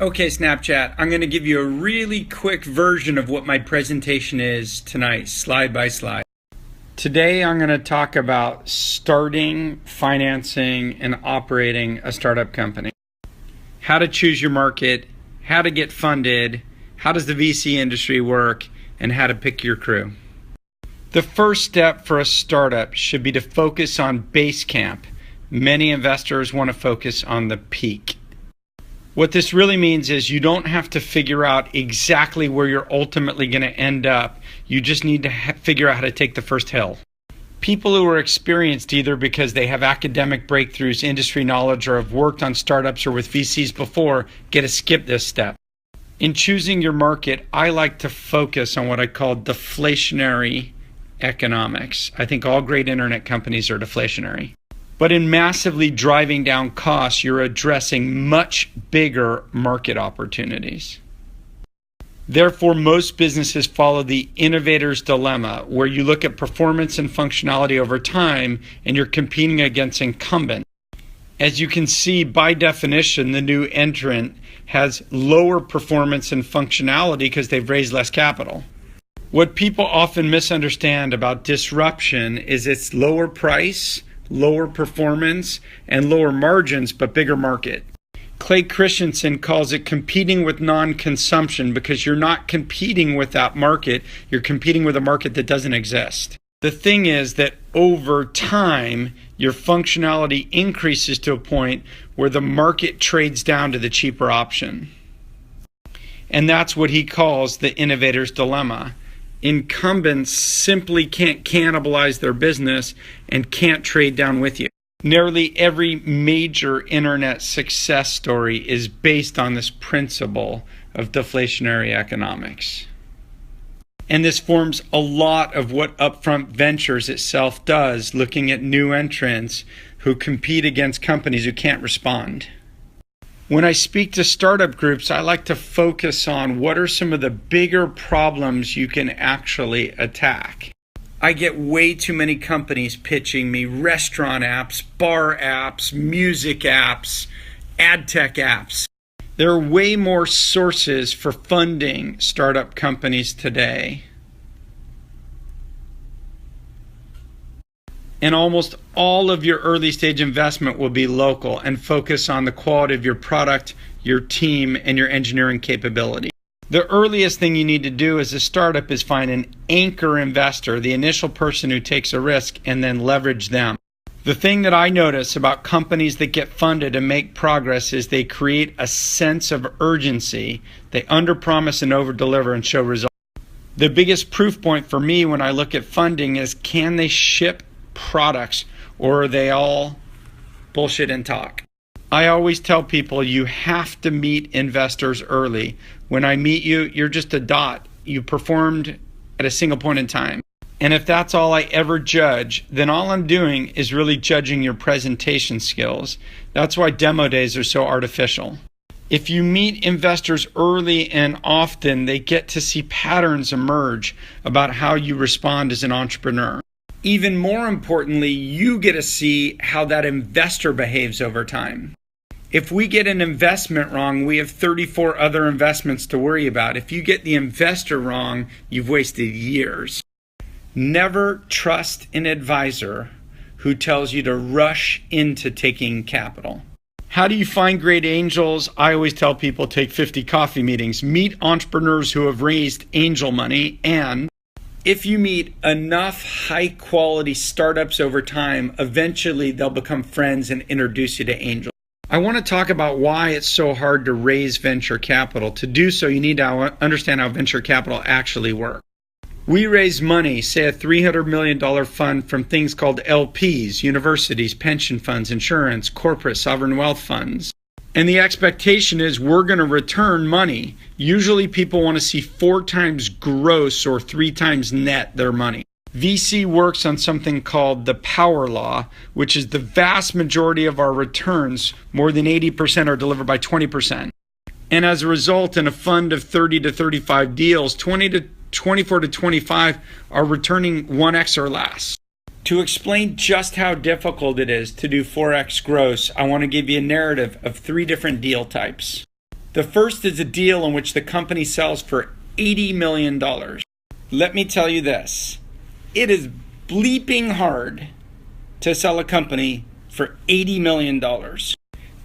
Okay, Snapchat, I'm going to give you a really quick version of what my presentation is tonight, slide by slide. Today I'm going to talk about starting, financing, and operating a startup company. How to choose your market, how to get funded, how does the VC industry work, and how to pick your crew. The first step for a startup should be to focus on Basecamp. Many investors want to focus on the peak. What this really means is you don't have to figure out exactly where you're ultimately going to end up. You just need to figure out how to take the first hill. People who are experienced either because they have academic breakthroughs, industry knowledge, or have worked on startups or with VCs before get to skip this step. In choosing your market, I like to focus on what I call deflationary economics. I think all great internet companies are deflationary. But in massively driving down costs, you're addressing much bigger market opportunities. Therefore, most businesses follow the innovator's dilemma, where you look at performance and functionality over time and you're competing against incumbents. As you can see, by definition, the new entrant has lower performance and functionality because they've raised less capital. What people often misunderstand about disruption is its lower price, lower performance, and lower margins, but bigger market. Clay Christensen calls it competing with non-consumption because you're not competing with that market, you're competing with a market that doesn't exist. The thing is that over time, your functionality increases to a point where the market trades down to the cheaper option. And that's what he calls the innovator's dilemma. Incumbents simply can't cannibalize their business and can't trade down with you. Nearly every major internet success story is based on this principle of deflationary economics. And this forms a lot of what Upfront Ventures itself does, looking at new entrants who compete against companies who can't respond. When I speak to startup groups, I like to focus on what are some of the bigger problems you can actually attack. I get way too many companies pitching me restaurant apps, bar apps, music apps, ad tech apps. There are way more sources for funding startup companies today. And almost all of your early stage investment will be local and focus on the quality of your product, your team, and your engineering capability. The earliest thing you need to do as a startup is find an anchor investor, the initial person who takes a risk, and then leverage them. The thing that I notice about companies that get funded and make progress is they create a sense of urgency. They underpromise and overdeliver and show results. The biggest proof point for me when I look at funding is, can they ship products, or are they all bullshit and talk? I always tell people you have to meet investors early. When I meet you, you're just a dot. You performed at a single point in time. And if that's all I ever judge, then all I'm doing is really judging your presentation skills. That's why demo days are so artificial. If you meet investors early and often, they get to see patterns emerge about how you respond as an entrepreneur. Even more importantly, you get to see how that investor behaves over time. If we get an investment wrong, we have 34 other investments to worry about. If you get the investor wrong, you've wasted years. Never trust an advisor who tells you to rush into taking capital. How do you find great angels? I always tell people take 50 coffee meetings. Meet entrepreneurs who have raised angel money, and if you meet enough high-quality startups over time, eventually they'll become friends and introduce you to angels. I want to talk about why it's so hard to raise venture capital. To do so, you need to understand how venture capital actually works. We raise money, say a $300 million fund, from things called LPs, universities, pension funds, insurance, corporate sovereign wealth funds. And the expectation is we're going to return money. Usually people want to see 4 times gross or 3 times net their money. VC works on something called the power law, which is the vast majority of our returns, more than 80%, are delivered by 20%. And as a result, in a fund of 30 to 35 deals, 24 to 25 are returning 1x or less. To explain just how difficult it is to do 4x gross, I want to give you a narrative of 3 different deal types. The first is a deal in which the company sells for $80 million. Let me tell you this. It is bleeping hard to sell a company for $80 million.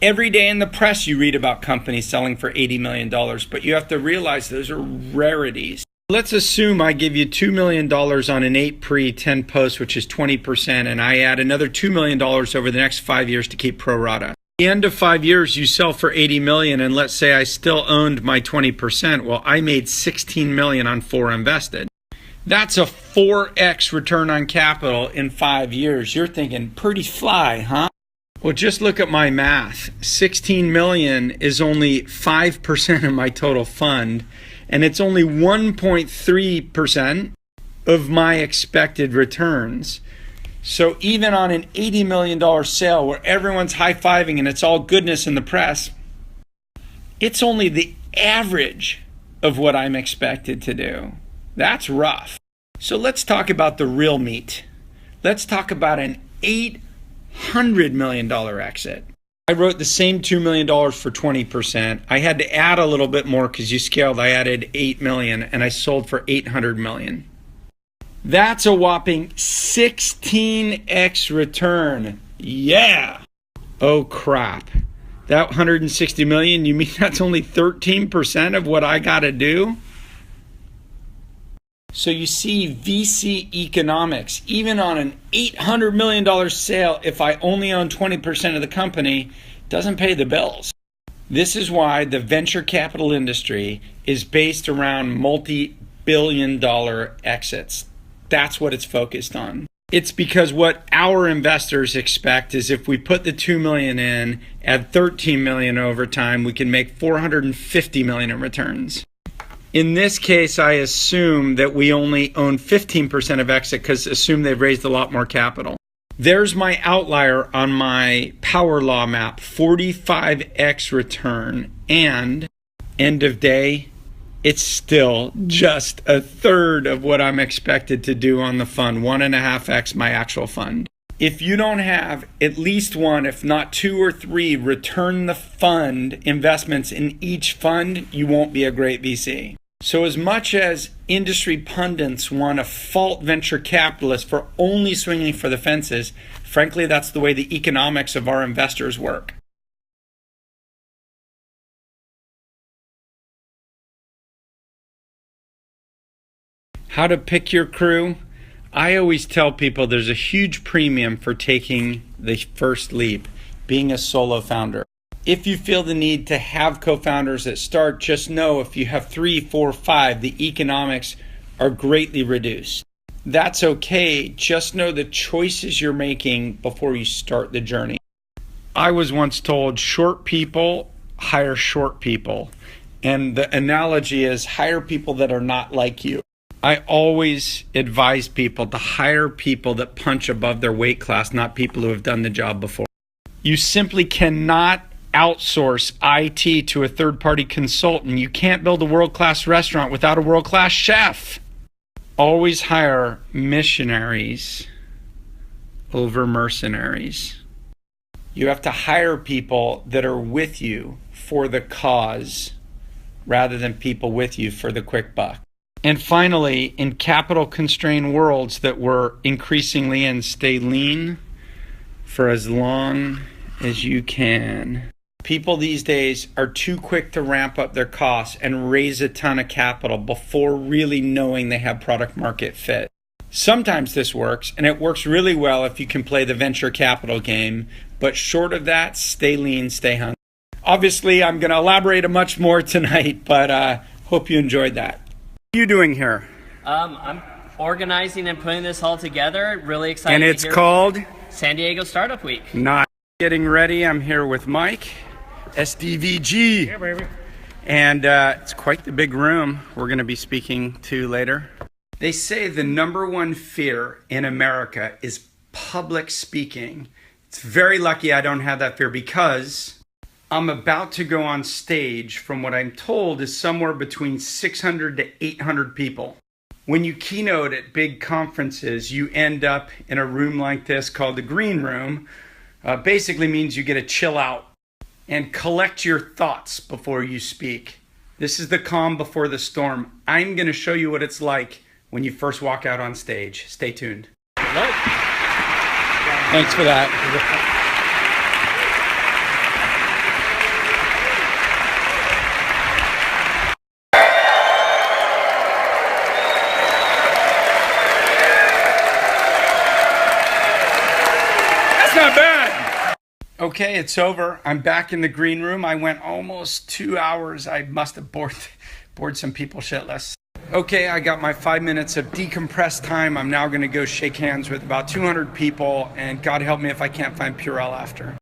Every day in the press you read about companies selling for $80 million, but you have to realize those are rarities. Let's assume I give you $2 million on an 8 pre 10 post, which is 20%, and I add another $2 million over the nenext 5 years to keep pro rata. At the end of 5 years, you sell for $80 million, and let's say I still owned my 20%. Well, I made $16 million on 4 invested. That's a 4x return on capital in 5 years. You're thinking, pretty fly, huh? Well, just look at my math. 16 million is only 5% of my total fund, and it's only 1.3% of my expected returns. So even on an $80 million sale where everyone's high-fiving and it's all goodness in the press, it's only the average of what I'm expected to do. That's rough. So let's talk about the real meat. Let's talk about an $800 million exit. I wrote the same $2 million for 20%. I had to add a little bit more because you scaled. I added $8 million and I sold for $800 million. That's a whopping 16x return. Yeah. Oh crap. That 160 million, you mean that's only 13% of what I got to do? So you see VC economics, even on an $800 million sale, if I only own 20% of the company, doesn't pay the bills. This is why the venture capital industry is based around multi-billion-dollar exits. That's what it's focused on. It's because what our investors expect is if we put the $2 million in, add $13 million over time, we can make $450 million in returns. In this case, I assume that we only own 15% of exit because assume they've raised a lot more capital. There's my outlier on my power law map, 45x return, and end of day, it's still just a third of what I'm expected to do on the fund, 1.5x my actual fund. If you don't have at least one, if not 2 or 3, return the fund investments in each fund, you won't be a great VC. So as much as industry pundits want to fault venture capitalists for only swinging for the fences, frankly, that's the way the economics of our investors work. How to pick your crew? I always tell people there's a huge premium for taking the first leap, being a solo founder. If you feel the need to have co-founders at start, just know if you have 3, 4, 5, the economics are greatly reduced. That's okay. Just know the choices you're making before you start the journey. I was once told short people hire short people. And the analogy is hire people that are not like you. I always advise people to hire people that punch above their weight class, not people who have done the job before. You simply cannot outsource IT to a third-party consultant. You can't build a world-class restaurant without a world-class chef. Always hire missionaries over mercenaries. You have to hire people that are with you for the cause rather than people with you for the quick buck. And finally, in capital-constrained worlds that we're increasingly in, stay lean for as long as you can. People these days are too quick to ramp up their costs and raise a ton of capital before really knowing they have product market fit. Sometimes this works, and it works really well if you can play the venture capital game, but short of that, stay lean, stay hungry. Obviously, I'm going to elaborate much more tonight, but hope you enjoyed that. What are you doing here? I'm organizing and putting this all together. Really excited. And it's called San Diego Startup Week. Not getting ready. I'm here with Mike, SDVG. Yeah, baby. And it's quite the big room we're going to be speaking to later. They say the number one fear in America is public speaking. It's very lucky I don't have that fear because I'm about to go on stage from what I'm told is somewhere between 600 to 800 people. When you keynote at big conferences, you end up in a room like this called the green room. Basically means you get to chill out. and collect your thoughts before you speak. This is the calm before the storm. I'm going to show you what it's like when you first walk out on stage. Stay tuned. Thanks for that. That's not bad. Okay, it's over. I'm back in the green room. I went almost 2 hours. I must have bored some people shitless. Okay, I got my 5 minutes of decompressed time. I'm now going to go shake hands with about 200 people, and God help me if I can't find Purell after.